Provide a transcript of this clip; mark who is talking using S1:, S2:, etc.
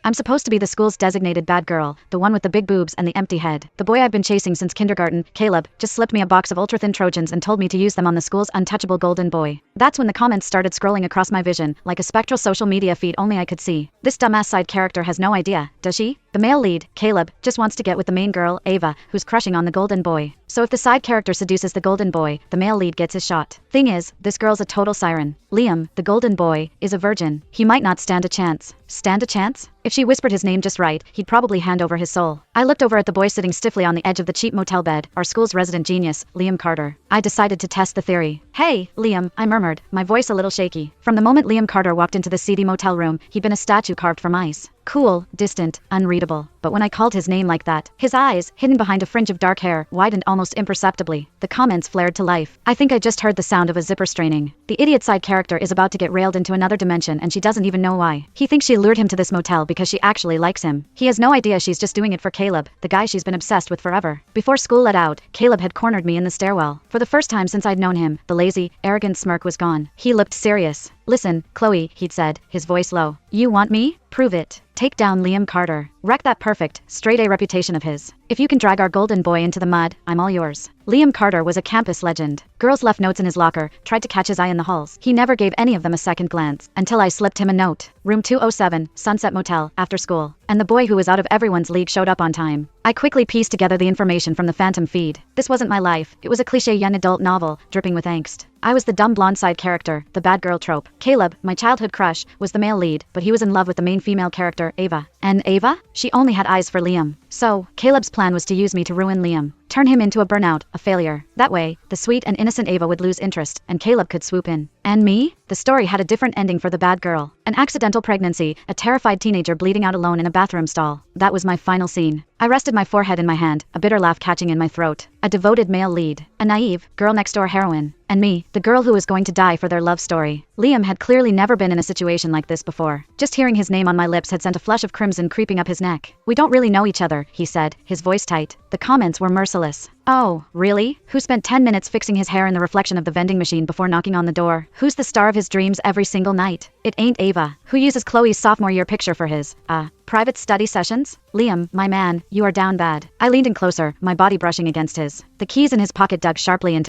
S1: I'm supposed to be the school's designated bad girl, the one with the big boobs and the empty head. The boy I've been chasing since kindergarten, Caleb, just slipped me a box of ultra-thin Trojans and told me to use them on the school's untouchable golden boy. That's when the comments started scrolling across my vision, like a spectral social media feed only I could see. This dumbass side character has no idea, does she? The male lead, Caleb, just wants to get with the main girl, Ava, who's crushing on the golden boy. So if the side character seduces the golden boy, the male lead gets his shot. Thing is, this girl's a total siren. Liam, the golden boy, is a virgin. He might not stand a chance. Stand a chance? If she whispered his name just right, he'd probably hand over his soul. I looked over at the boy sitting stiffly on the edge of the cheap motel bed, our school's resident genius, Liam Carter. I decided to test the theory. Hey, Liam, I murmured, my voice a little shaky. From the moment Liam Carter walked into the seedy motel room, he'd been a statue carved from ice. Cool, distant, unreadable. But when I called his name like that, his eyes, hidden behind a fringe of dark hair, widened almost imperceptibly. The comments flared to life. I think I just heard the sound of a zipper straining. The idiot side character is about to get railed into another dimension and she doesn't even know why. He thinks she lured him to this motel because she actually likes him. He has no idea she's just doing it for Caleb, the guy she's been obsessed with forever. Before school let out, Caleb had cornered me in the stairwell. For the first time since I'd known him, the lazy, arrogant smirk was gone. He looked serious. Listen, Chloe, he'd said, his voice low. You want me? Prove it. Take down Liam Carter. Wreck that perfect, straight A reputation of his. If you can drag our golden boy into the mud, I'm all yours. Liam Carter was a campus legend. Girls left notes in his locker, tried to catch his eye in the halls. He never gave any of them a second glance, until I slipped him a note. Room 207, Sunset Motel, after school. And the boy who was out of everyone's league showed up on time. I quickly pieced together the information from the phantom feed. This wasn't my life. It was a cliché young adult novel, dripping with angst. I was the dumb blonde side character, the bad girl trope. Caleb, my childhood crush, was the male lead, but he was in love with the main female character, Ava. And Ava? She only had eyes for Liam. So, Caleb's plan was to use me to ruin Liam. Turn him into a burnout, a failure. That way, the sweet and innocent Ava would lose interest, and Caleb could swoop in. And me? The story had a different ending for the bad girl. An accidental pregnancy, a terrified teenager bleeding out alone in a bathroom stall. That was my final scene. I rested my forehead in my hand, a bitter laugh catching in my throat. A devoted male lead. A naive, girl-next-door heroine. And me, the girl who was going to die for their love story. Liam had clearly never been in a situation like this before. Just hearing his name on my lips had sent a flush of crimson creeping up his neck. We don't really know each other, he said, his voice tight. The comments were merciless. Oh, really? Who spent 10 minutes fixing his hair in the reflection of the vending machine before knocking on the door? Who's the star of his dreams every single night? It ain't Ava. Who uses Chloe's sophomore year picture for his, private study sessions? Liam, my man, you are down bad. I leaned in closer, my body brushing against his. The keys in his pocket dug sharply into